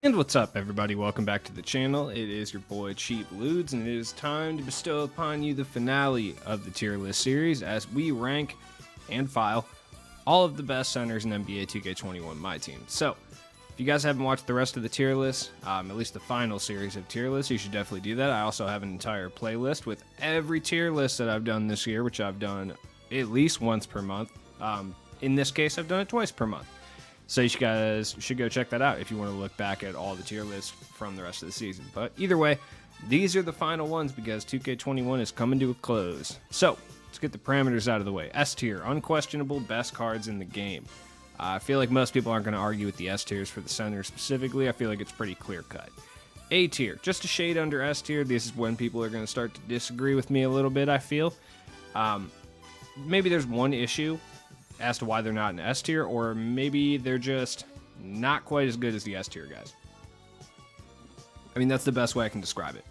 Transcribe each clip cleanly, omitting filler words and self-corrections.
And what's up, everybody? Welcome back to the channel. It is your boy Cheap Ludes, and it is time to bestow upon you the finale of the tier list series as we rank and file all of the best centers in NBA 2K21 My Team. So, if you guys haven't watched the rest of the tier list, at least the final series of tier lists, you should definitely do that. I also have an entire playlist with every tier list that I've done this year, which I've done at least once per month. In this case, I've done it twice per month. So you guys should go check that out if you want to look back at all the tier lists from the rest of the season. But either way, these are the final ones because 2K21 is coming to a close. So let's get the parameters out of the way. S tier, unquestionable best cards in the game. I feel like most people aren't going to argue with the S tiers for the center specifically. I feel like it's pretty clear cut. A tier, just a shade under S tier. This is when people are going to start to disagree with me a little bit, I feel. Maybe there's one issue as to why they're not in S tier, or maybe they're just not quite as good as the S tier guys. I mean, that's the best way I can describe it.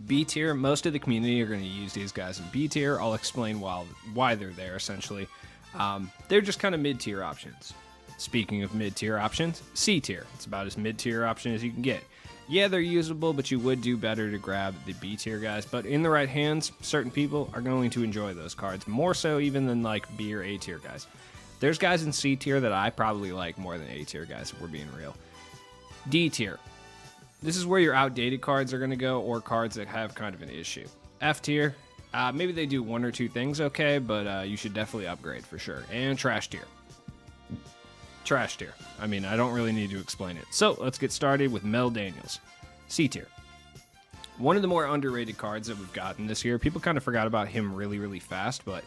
B tier, most of the community are going to use these guys in B tier. I'll explain why they're there, essentially. They're just kind of mid-tier options. Speaking of mid-tier options, C tier. It's about as mid-tier option as you can get. Yeah, they're usable, but you would do better to grab the B tier guys. But in the right hands, certain people are going to enjoy those cards, more so even than like B or A tier guys. There's guys in C tier that I probably like more than A tier guys, if we're being real. D tier. This is where your outdated cards are going to go, or cards that have kind of an issue. F tier. Maybe they do one or two things okay, but you should definitely upgrade for sure. And trash tier. Trash tier. I mean, I don't really need to explain it. So let's get started with Mel Daniels. C tier. One of the more underrated cards that we've gotten this year. People kind of forgot about him really fast, but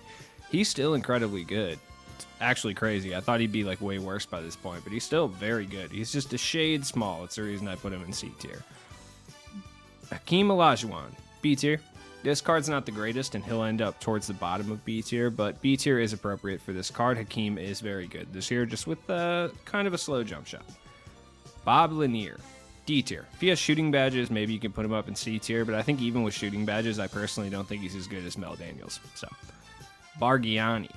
he's still incredibly good. It's actually crazy. I thought he'd be like way worse by this point, but he's still very good. He's just a shade small. It's the reason I put him in C tier. Akeem Olajuwon B tier. This card's not the greatest, and he'll end up towards the bottom of B tier, but B tier is appropriate for this card. Hakeem is very good this year, just with kind of a slow jump shot. Bob Lanier, D tier. If he has shooting badges, maybe you can put him up in C tier, but I think even with shooting badges, I personally don't think he's as good as Mel Daniels. So, Bargiani,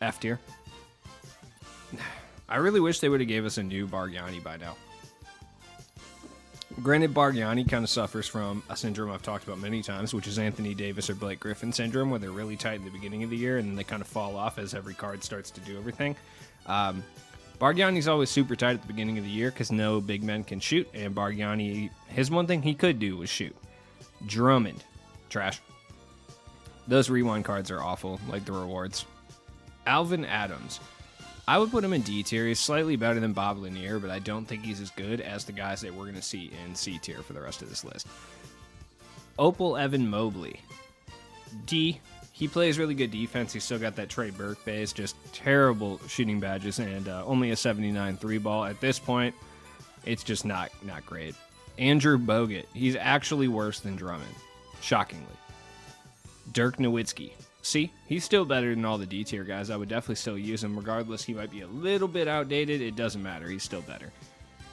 F tier. I really wish they would have gave us a new Bargiani by now. Granted, Bargiani kind of suffers from a syndrome I've talked about many times, which is Anthony Davis or Blake Griffin syndrome, where they're really tight in the beginning of the year, and then they kind of fall off as every card starts to do everything. Bargiani's always super tight at the beginning of the year because no big men can shoot, and Bargiani, his one thing he could do was shoot. Drummond, trash. Those rewind cards are awful, like the rewards. Alvin Adams. I would put him in D tier. He's slightly better than Bob Lanier, but I don't think he's as good as the guys that we're going to see in C tier for the rest of this list. Opal Evan Mobley. D. He plays really good defense. He's still got that Trey Burke phase, just terrible shooting badges, and only a 79 3-ball. At this point, it's just not great. Andrew Bogut. He's actually worse than Drummond, shockingly. Dirk Nowitzki. See, he's still better than all the D tier guys. I would definitely still use him regardless. He might be a little bit outdated. It doesn't matter. He's still better.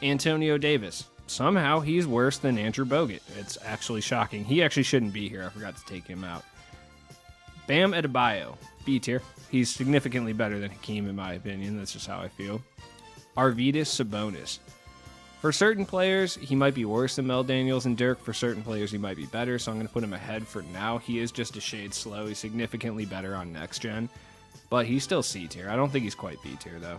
Antonio Davis. Somehow he's worse than Andrew Bogut. It's actually shocking. He actually shouldn't be here. I forgot to take him out. Bam Adebayo. B tier. He's significantly better than Hakeem in my opinion. That's just how I feel. Arvydas Sabonis. For certain players, he might be worse than Mel Daniels and Dirk. For certain players, he might be better, so I'm going to put him ahead for now. He is just a shade slow. He's significantly better on next gen, but he's still C tier. I don't think he's quite B tier, though.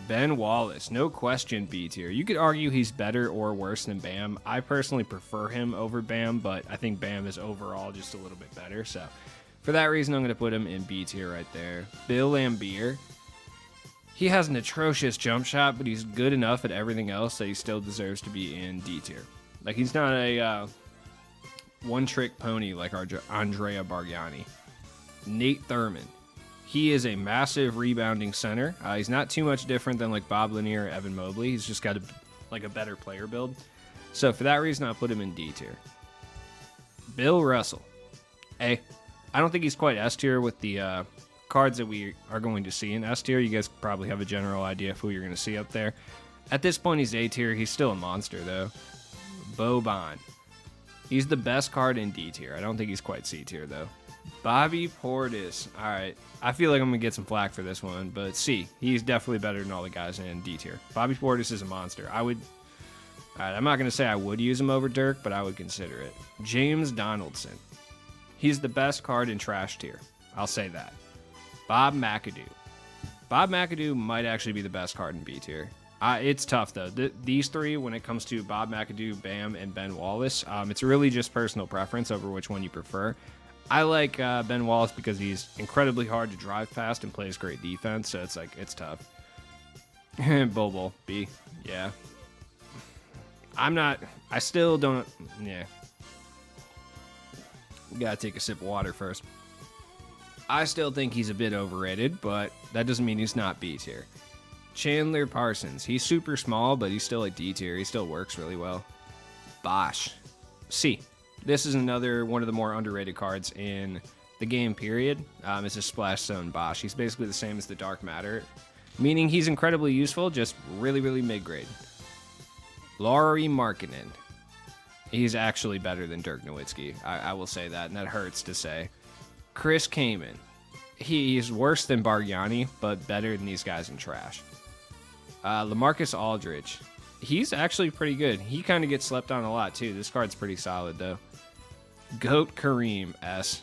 Ben Wallace, no question B tier. You could argue he's better or worse than Bam. I personally prefer him over Bam, but I think Bam is overall just a little bit better, so for that reason, I'm going to put him in B tier right there. Bill Laimbeer. He has an atrocious jump shot, but he's good enough at everything else that he still deserves to be in D tier. Like, he's not a one-trick pony like Andrea Bargiani. Nate Thurman. He is a massive rebounding center. He's not too much different than like Bob Lanier or Evan Mobley. He's just got a better player build. So for that reason, I'll put him in D tier. Bill Russell. A. I don't think he's quite S tier with the cards that we are going to see in S tier. You guys probably have a general idea of who you're going to see up there. At this point, he's A tier. He's still a monster, though. Boban. He's the best card in D tier. I don't think he's quite C tier, though. Bobby Portis. All right. I feel like I'm going to get some flack for this one, but C. He's definitely better than all the guys in D tier. Bobby Portis is a monster. All right, I'm not going to say I would use him over Dirk, but I would consider it. James Donaldson. He's the best card in trash tier. I'll say that. Bob McAdoo. Bob McAdoo might actually be the best card in B tier. It's tough, though. These three, when it comes to Bob McAdoo, Bam, and Ben Wallace, it's really just personal preference over which one you prefer. I like Ben Wallace because he's incredibly hard to drive past and plays great defense, so it's tough. Bobo, B. Yeah. I still don't, yeah. Gotta take a sip of water first. I still think he's a bit overrated, but that doesn't mean he's not B tier. Chandler Parsons. He's super small, but he's still a D tier. He still works really well. Bosh. C. This is another one of the more underrated cards in the game, period. It's a Splash Zone Bosh. He's basically the same as the Dark Matter, meaning he's incredibly useful, just really, really mid-grade. Lauri Markkanen. He's actually better than Dirk Nowitzki. I will say that, and that hurts to say. Chris Kaman. He's worse than Bargnani, but better than these guys in trash. LaMarcus Aldridge. He's actually pretty good. He kind of gets slept on a lot, too. This card's pretty solid, though. GOAT Kareem S.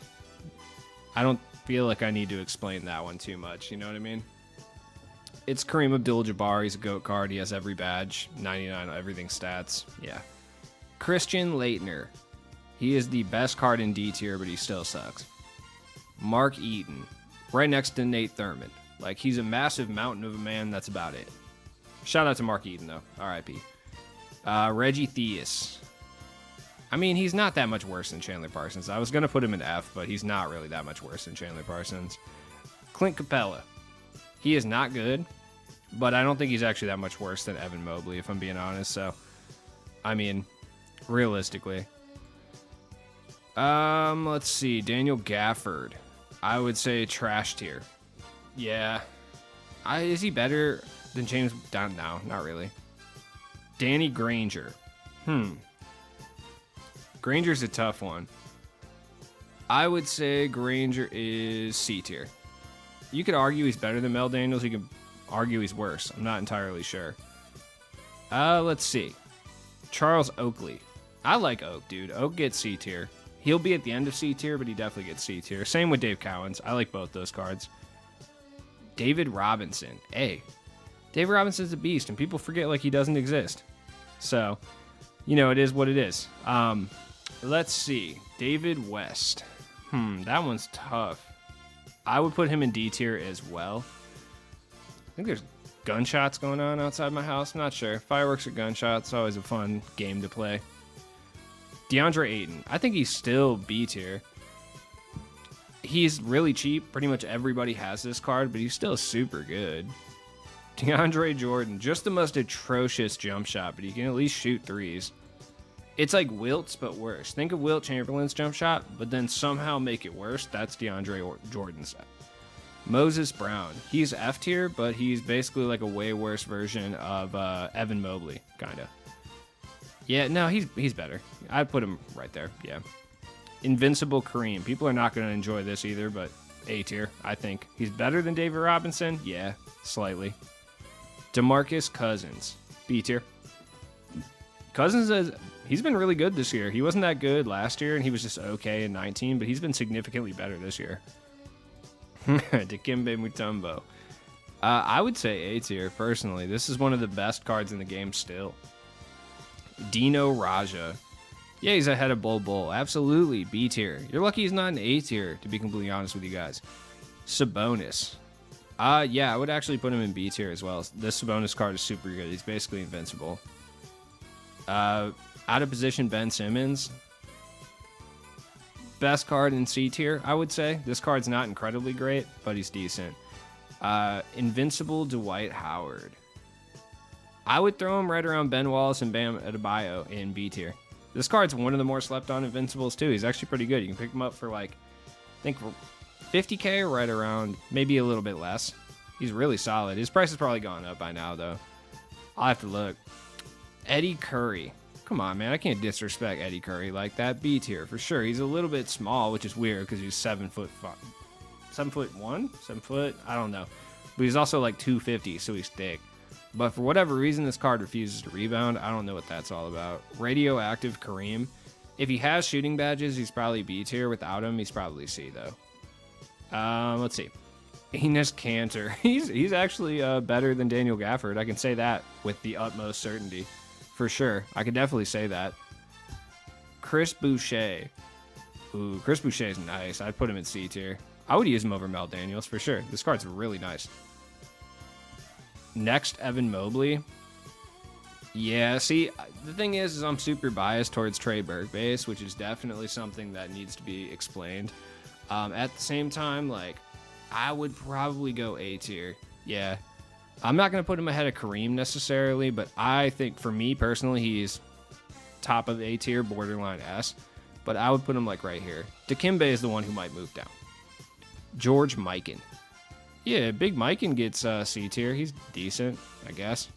I don't feel like I need to explain that one too much. You know what I mean? It's Kareem Abdul-Jabbar. He's a GOAT card. He has every badge, 99 everything stats. Yeah. Christian Laettner. He is the best card in D tier, but he still sucks. Mark Eaton. Right next to Nate Thurmond. Like, he's a massive mountain of a man. That's about it. Shout out to Mark Eaton, though. R.I.P. Reggie Theis. I mean, he's not that much worse than Chandler Parsons. I was going to put him in F, but he's not really that much worse than Chandler Parsons. Clint Capella. He is not good, but I don't think he's actually that much worse than Evan Mobley, if I'm being honest. So, I mean, realistically. Let's see. Daniel Gafford. I would say trash tier. Yeah. Is he better than James? No, not really. Danny Granger. Granger's a tough one. I would say Granger is C tier. You could argue he's better than Mel Daniels. You could argue he's worse. I'm not entirely sure. Let's see. Charles Oakley. I like Oak, dude. Oak gets C tier. He'll be at the end of C tier, but he definitely gets C tier. Same with Dave Cowens. I like both those cards. David Robinson. A. David Robinson's a beast, and people forget like he doesn't exist. So, you know, it is what it is. Let's see. David West. That one's tough. I would put him in D tier as well. I think there's gunshots going on outside my house. I'm not sure. Fireworks or gunshots. Always a fun game to play. Deandre Ayton. I think he's still B tier. He's really cheap. Pretty much everybody has this card, but he's still super good. DeAndre Jordan. Just the most atrocious jump shot, but he can at least shoot threes. It's like Wilt's, but worse. Think of Wilt Chamberlain's jump shot, but then somehow make it worse. That's DeAndre Jordan's. Moses Brown. He's F tier, but he's basically like a way worse version of Evan Mobley, kind of. Yeah, no, he's better. I'd put him right there, yeah. Invincible Kareem. People are not going to enjoy this either, but A tier, I think. He's better than David Robinson? Yeah, slightly. Demarcus Cousins. B tier. Cousins, he's been really good this year. He wasn't that good last year, and he was just okay in 19, but he's been significantly better this year. Dikembe Mutombo. I would say A tier, personally. This is one of the best cards in the game still. Dino Raja. Yeah, he's ahead of Bol Bol. Absolutely, B tier. You're lucky he's not an A tier, to be completely honest with you guys. Sabonis. Yeah, I would actually put him in B tier as well. This Sabonis card is super good. He's basically invincible. Out of position, Ben Simmons. Best card in C tier, I would say. This card's not incredibly great, but he's decent. Invincible Dwight Howard. I would throw him right around Ben Wallace and Bam Adebayo in B tier. This card's one of the more slept on Invincibles too. He's actually pretty good. You can pick him up for like, I think 50K, right around, maybe a little bit less. He's really solid. His price has probably gone up by now though. I'll have to look. Eddie Curry. Come on, man. I can't disrespect Eddie Curry like that. B tier for sure. He's a little bit small, which is weird because he's 7 foot 1, 7 foot. I don't know. But he's also like 250, so he's thick. But for whatever reason, this card refuses to rebound. I don't know what that's all about. Radioactive Kareem. If he has shooting badges, he's probably B tier. Without him, he's probably C, though. Let's see. Enes Kanter. He's actually better than Daniel Gafford. I can say that with the utmost certainty. For sure. I could definitely say that. Chris Boucher. Ooh, Chris Boucher is nice. I'd put him in C tier. I would use him over Mel Daniels for sure. This card's really nice. Next, Evan Mobley. Yeah, see, the thing is I'm super biased towards Trey Burke-base, which is definitely something that needs to be explained. At the same time, like, I would probably go A tier. Yeah. I'm not going to put him ahead of Kareem necessarily, but I think for me personally, he's top of A tier, borderline S. But I would put him like right here. Dikembe is the one who might move down. George Mikan. Yeah, Big Mikan gets C tier. He's decent, I guess.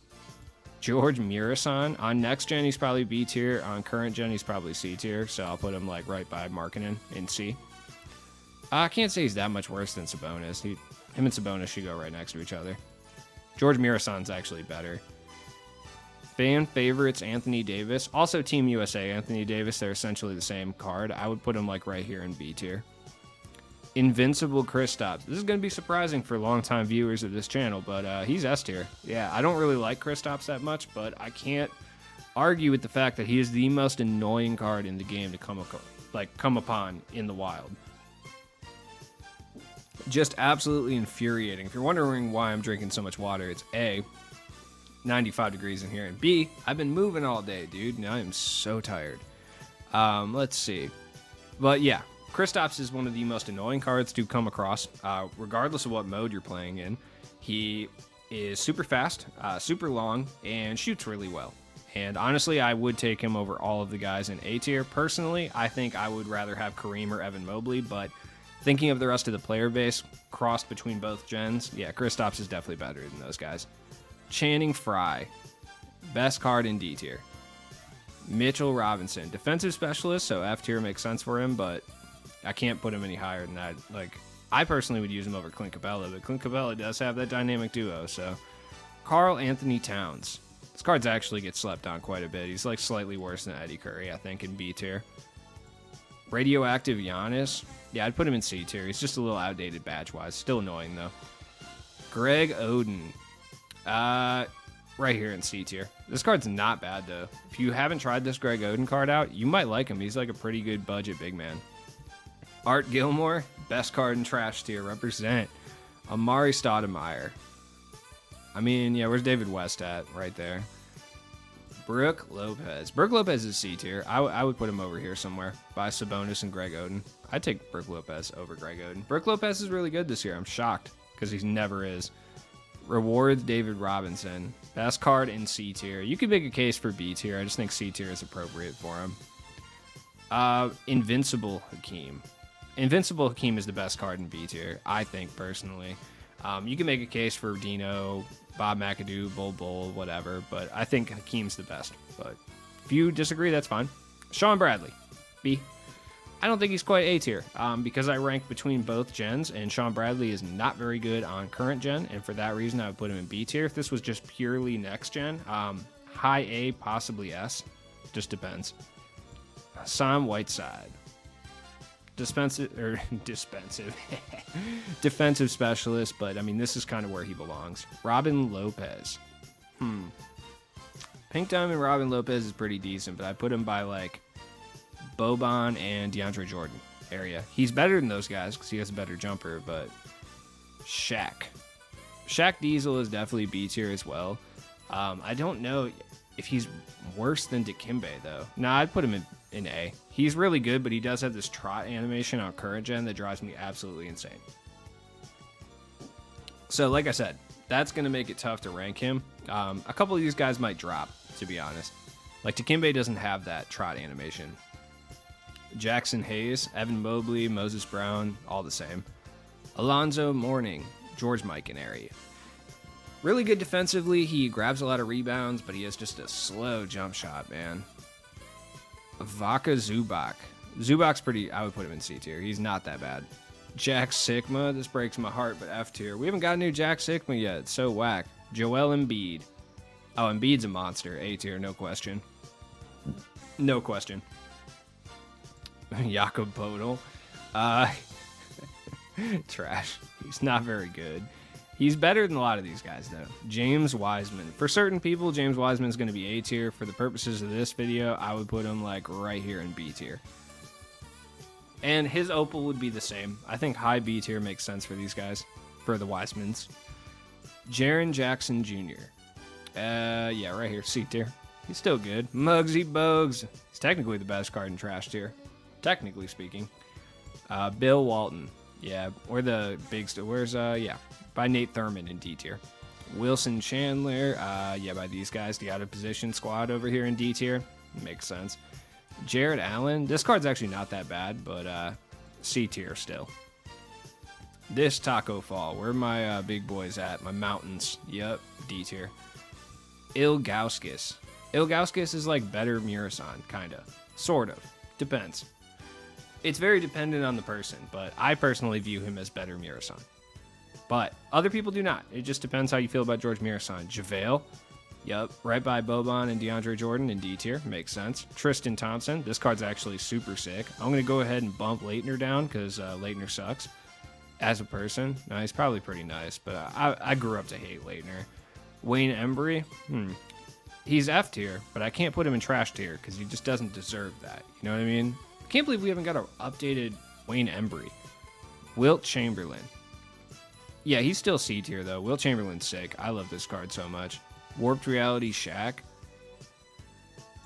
George Murison. On next gen, he's probably B tier. On current gen, he's probably C tier. So I'll put him like right by Markkanen in C. I can't say he's that much worse than Sabonis. Him and Sabonis should go right next to each other. George Murison's actually better. Fan favorites, Anthony Davis. Also Team USA, Anthony Davis. They're essentially the same card. I would put him like right here in B tier. Invincible Kristaps. This is going to be surprising for longtime viewers of this channel, but he's S tier. Yeah, I don't really like Kristaps that much, but I can't argue with the fact that he is the most annoying card in the game to come upon in the wild. Just absolutely infuriating. If you're wondering why I'm drinking so much water, it's A, 95 degrees in here, and B, I've been moving all day, dude, and I am so tired. Let's see. But yeah, Kristaps is one of the most annoying cards to come across, regardless of what mode you're playing in. He is super fast, super long, and shoots really well. And honestly, I would take him over all of the guys in A tier. Personally, I think I would rather have Kareem or Evan Mobley, but thinking of the rest of the player base crossed between both gens, yeah, Kristaps is definitely better than those guys. Channing Frye, best card in D tier. Mitchell Robinson, defensive specialist, so F tier makes sense for him, but I can't put him any higher than that. Like, I personally would use him over Clint Capella, but Clint Capella does have that dynamic duo, so. Karl Anthony Towns. This card's actually gets slept on quite a bit. He's like slightly worse than Eddie Curry, I think, in B tier. Radioactive Giannis. Yeah, I'd put him in C tier. He's just a little outdated badge-wise. Still annoying, though. Greg Oden. Right here in C tier. This card's not bad, though. If you haven't tried this Greg Oden card out, you might like him. He's like a pretty good budget big man. Art Gilmore. Best card in trash tier. Represent. Amari Stoudemire. I mean, yeah, where's David West at? Right there. Brook Lopez. Brook Lopez is C tier. I would put him over here somewhere by Sabonis and Greg Oden. I'd take Brook Lopez over Greg Oden. Brook Lopez is really good this year. I'm shocked because he never is. Rewards David Robinson. Best card in C tier. You could make a case for B tier. I just think C tier is appropriate for him. Invincible Hakeem. Invincible Hakeem is the best card in B tier, I think, personally. You can make a case for Dino, Bob McAdoo, Bull, whatever, but I think Hakeem's the best. But if you disagree, that's fine. Sean Bradley, B. I don't think he's quite A tier because I rank between both gens, and Sean Bradley is not very good on current gen, and for that reason, I would put him in B tier. If this was just purely next gen, high A, possibly S. Just depends. Sam Whiteside. Defensive specialist, but I mean, this is kind of where he belongs. Robin Lopez. Pink Diamond Robin Lopez is pretty decent, but I put him by like Boban and DeAndre Jordan area. He's better than those guys because he has a better jumper, but Shaq Diesel is definitely B tier as well. I don't know if he's worse than Dikembe, though. Nah, I'd put him in A. He's really good, but he does have this trot animation on current gen that drives me absolutely insane. So, like I said, that's going to make it tough to rank him. A couple of these guys might drop, to be honest. Like, Dikembe doesn't have that trot animation. Jackson Hayes, Evan Mobley, Moses Brown, all the same. Alonzo Mourning, George Mikan area. Really good defensively. He grabs a lot of rebounds, but he has just a slow jump shot, man. Vaka Zubac. Zubac's pretty, I would put him in C tier. He's not that bad. Jack Sigma. This breaks my heart, but F tier. We haven't got a new Jack Sigma yet. It's so whack. Joel Embiid. Oh, Embiid's a monster. A tier, no question. No question. Jakob Podol. Trash. He's not very good. He's better than a lot of these guys, though. James Wiseman. For certain people, James Wiseman is going to be A tier. For the purposes of this video, I would put him like right here in B tier. And his opal would be the same. I think high B tier makes sense for these guys, for the Wisemans. Jaren Jackson Jr. Yeah, right here, C tier. He's still good. Muggsy Bogues. He's technically the best card in trash tier, technically speaking. Bill Walton. Yeah, or the big where's by Nate Thurman in D tier. Wilson Chandler. Yeah, by these guys, the out of position squad over here in D tier. Makes sense. Jared Allen. This card's actually not that bad, but C tier still. This Taco Fall. Where are my big boys at? My mountains. Yep, D tier. Ilgauskas. Ilgauskas is like better Murasan, kind of. Sort of. Depends. It's very dependent on the person, but I personally view him as better Murasan. But other people do not. It just depends how you feel about George Murasan. JaVale. Yep, right by Boban and DeAndre Jordan in D tier. Makes sense. Tristan Thompson. This card's actually super sick. I'm going to go ahead and bump Leitner down because Leitner sucks as a person. No, he's probably pretty nice, but I grew up to hate Leitner. Wayne Embry. He's F tier, but I can't put him in trash tier because he just doesn't deserve that. You know what I mean? I can't believe we haven't got an updated Wayne Embry. Wilt Chamberlain. Yeah, he's still C tier, though. Wilt Chamberlain's sick. I love this card so much. Warped Reality Shaq.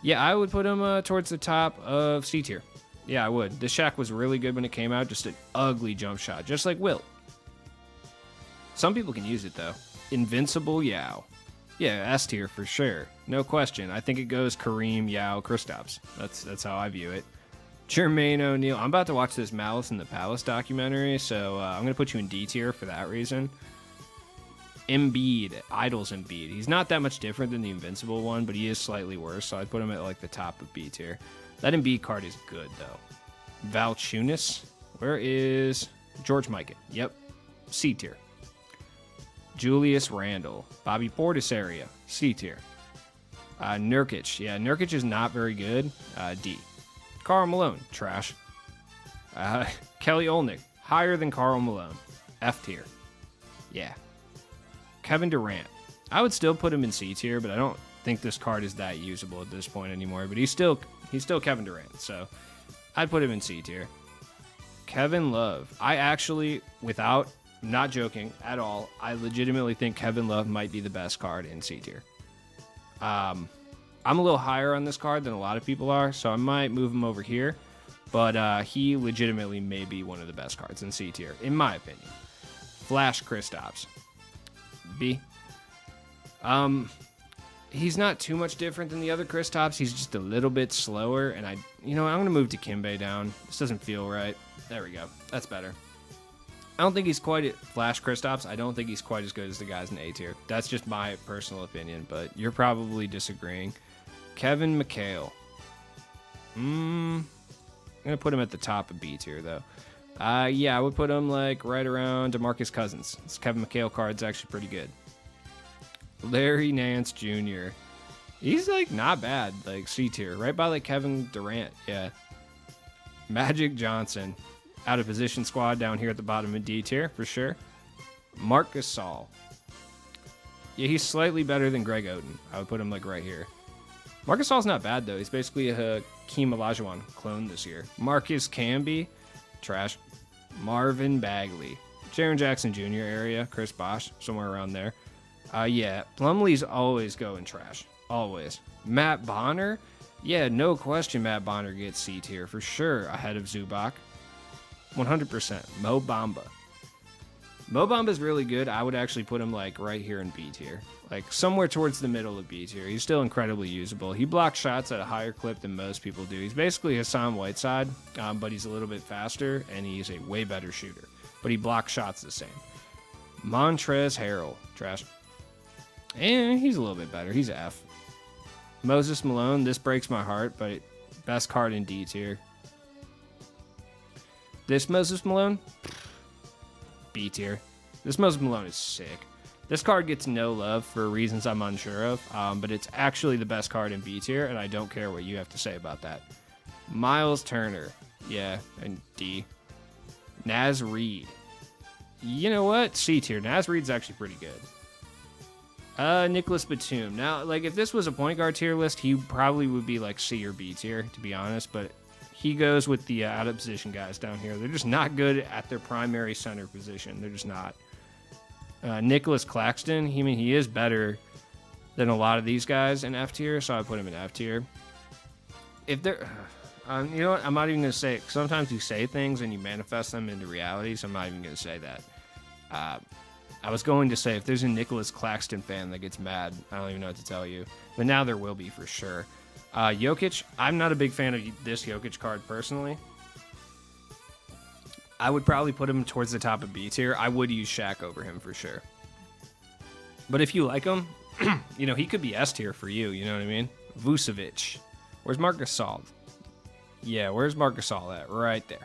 Yeah, I would put him towards the top of C tier. Yeah, I would. This Shaq was really good when it came out. Just an ugly jump shot, just like Wilt. Some people can use it, though. Invincible Yao. Yeah, S tier for sure. No question. I think it goes Kareem, Yao, Kristaps. That's how I view it. Jermaine O'Neal. I'm about to watch this Malice in the Palace documentary, so I'm going to put you in D tier for that reason. Embiid. Idols Embiid. He's not that much different than the Invincible one, but he is slightly worse, so I'd put him at like the top of B tier. That Embiid card is good, though. Valanciunas. Where is George Mikan? Yep. C tier. Julius Randle. Bobby Portis area. C tier. Nurkic. Yeah, Nurkic is not very good. D. Karl Malone. Trash. Kelly Olynyk. Higher than Karl Malone. F tier. Yeah. Kevin Durant. I would still put him in C tier, but I don't think this card is that usable at this point anymore. But he's still Kevin Durant, so I'd put him in C tier. Kevin Love. I actually, not joking at all, I legitimately think Kevin Love might be the best card in C tier. I'm a little higher on this card than a lot of people are, so I might move him over here. But he legitimately may be one of the best cards in C tier, in my opinion. Flash Kristaps. B. He's not too much different than the other Kristaps. He's just a little bit slower, and I'm going to move Dikembe down. This doesn't feel right. There we go. That's better. I don't think he's quite Flash Kristaps. I don't think he's quite as good as the guys in A tier. That's just my personal opinion, but you're probably disagreeing. Kevin Mchale. I'm going to put him at the top of B tier, though. Yeah, I would put him like right around Demarcus Cousins. This Kevin Mchale card's actually pretty good. Larry Nance Jr. He's like not bad, like C tier, right by like Kevin Durant. Yeah. Magic Johnson, out of position squad down here at the bottom of D tier for sure. Marc Gasol. Yeah, he's slightly better than Greg Oden. I would put him like right here. Marc Gasol's not bad though. He's basically a Akeem Olajuwon clone this year. Marcus Camby. Trash. Marvin Bagley. Jaren Jackson Jr. area. Chris Bosh. Somewhere around there. Yeah. Plumlee's always going trash. Always. Matt Bonner. Yeah, no question Matt Bonner gets C tier for sure. Ahead of Zubac. 100%. Mo Bamba. Mo Bamba's really good. I would actually put him like right here in B tier. Like somewhere towards the middle of B tier. He's still incredibly usable. He blocks shots at a higher clip than most people do. He's basically Hassan Whiteside, but he's a little bit faster and he's a way better shooter. But he blocks shots the same. Montrezl Harrell. Trash. And he's a little bit better. He's F. Moses Malone. This breaks my heart, but best card in D tier. This Moses Malone. B tier. This Moses Malone is sick. This card gets no love for reasons I'm unsure of, but it's actually the best card in B tier, and I don't care what you have to say about that. Miles Turner, yeah, and D. Naz Reid. You know what? C tier. Naz Reid's actually pretty good. Nicholas Batum. Now, like, if this was a point guard tier list, he probably would be like C or B tier, to be honest, but he goes with the out of position guys down here. They're just not good at their primary center position. They're just not. Nicholas Claxton, he is better than a lot of these guys in F tier, so I put him in F tier. If they're, you know what? I'm not even gonna say it. Sometimes you say things and you manifest them into reality, so I'm not even gonna say that. I was going to say if there's a Nicholas Claxton fan that gets mad, I don't even know what to tell you, but now there will be for sure. Jokic, I'm not a big fan of this Jokic card personally. I would probably put him towards the top of B tier. I would use Shaq over him for sure. But if you like him, you know, he could be S tier for you. You know what I mean? Vucevic. Where's Marc Gasol? Yeah, where's Marc Gasol at? Right there.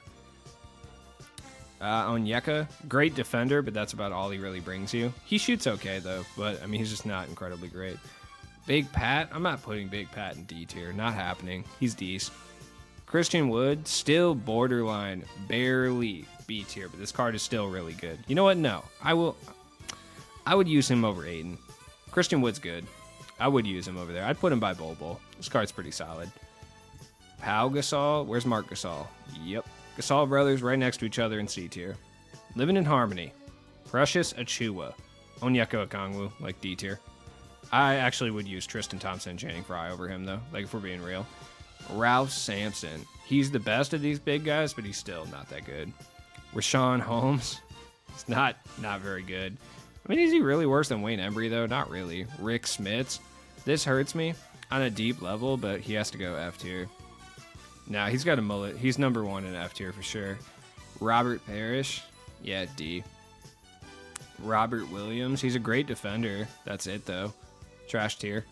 Onyeka, great defender, but that's about all he really brings you. He shoots okay, though, but, I mean, he's just not incredibly great. Big Pat, I'm not putting Big Pat in D tier. Not happening. He's D's. Christian Wood, still borderline, barely B tier, but this card is still really good. You know what? No, I would use him over Ayton. Christian Wood's good. I would use him over there. I'd put him by Bol. This card's pretty solid. Pau Gasol, where's Marc Gasol? Yep, Gasol brothers right next to each other in C tier. Living in harmony. Precious Achiuwa. Onyeka Okongwu, like D tier. I actually would use Tristan Thompson and Channing Frye over him, though, like if we're being real. Ralph Sampson. He's the best of these big guys, but he's still not that good. Rashawn Holmes. He's not very good. I mean, is he really worse than Wayne Embry, though? Not really. Rick Smits. This hurts me on a deep level, but he has to go F tier. Nah, he's got a mullet. He's number one in F tier for sure. Robert Parrish. Yeah, D. Robert Williams. He's a great defender. That's it, though. Trash tier.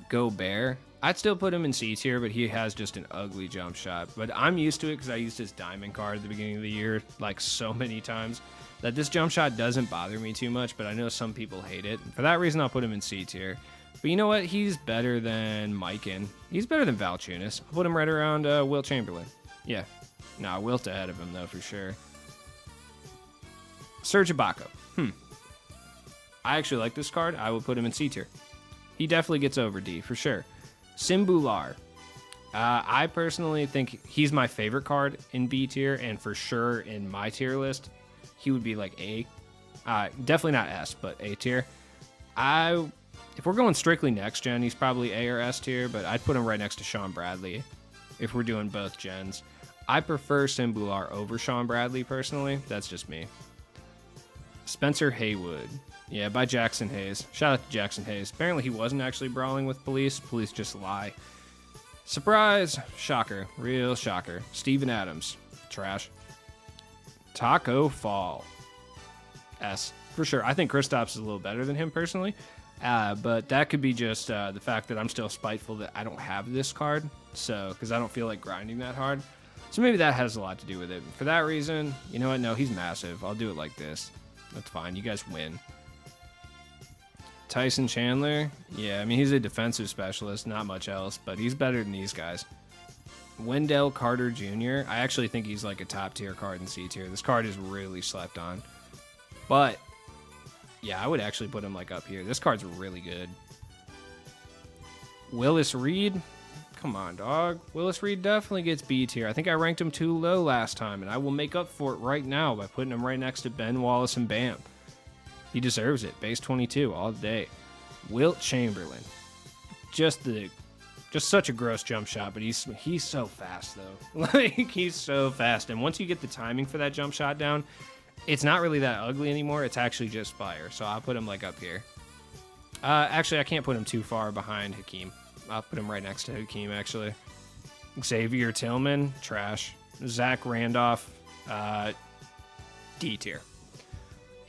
Gobert. I'd still put him in C tier, but he has just an ugly jump shot. But I'm used to it because I used his diamond card at the beginning of the year like so many times that this jump shot doesn't bother me too much, but I know some people hate it. For that reason, I'll put him in C tier. But you know what? He's better than Mikan. He's better than Valanciunas. I'll put him right around Wilt Chamberlain. Yeah. Nah, Wilt ahead of him, though, for sure. Serge Ibaka. I actually like this card. I would put him in C tier. He definitely gets over D, for sure. Simbular. I personally think he's my favorite card in B tier, and for sure in my tier list, he would be like A. Definitely not S, but A tier. If we're going strictly next gen, he's probably A or S tier, but I'd put him right next to Sean Bradley if we're doing both gens. I prefer Simbular over Sean Bradley personally. That's just me. Spencer Haywood. Yeah, by Jackson Hayes. Shout out to Jackson Hayes. Apparently he wasn't actually brawling with police. Police just lie. Surprise! Shocker. Real shocker. Steven Adams. Trash. Taco Fall. S. For sure. I think Kristaps is a little better than him personally. But that could be just the fact that I'm still spiteful that I don't have this card. So, because I don't feel like grinding that hard. So maybe that has a lot to do with it. For that reason, you know what? No, he's massive. I'll do it like this. That's fine. You guys win. Tyson Chandler. Yeah, I mean, he's a defensive specialist. Not much else. But he's better than these guys. Wendell Carter Jr. I actually think he's like a top tier card in C tier. This card is really slept on. But yeah, I would actually put him like up here. This card's really good. Willis Reed. Come on, dog. Willis Reed definitely gets B tier. I think I ranked him too low last time, and I will make up for it right now by putting him right next to Ben Wallace and Bam. He deserves it. Base 22 all day. Wilt Chamberlain. Just such a gross jump shot, but he's so fast, though. Like, he's so fast. And once you get the timing for that jump shot down, it's not really that ugly anymore. It's actually just fire. So I'll put him like up here. Actually, I can't put him too far behind Hakeem. I'll put him right next to Hakeem, actually. Xavier Tillman, trash. Zach Randolph, D tier.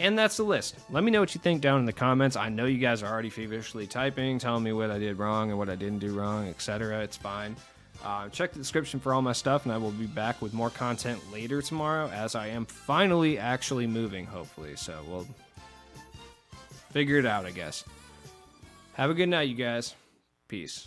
And that's the list. Let me know what you think down in the comments. I know you guys are already feverishly typing, telling me what I did wrong and what I didn't do wrong, etc. It's fine. Check the description for all my stuff, and I will be back with more content later tomorrow, as I am finally actually moving, hopefully. So we'll Figure it out, I guess. Have a good night, you guys. Peace.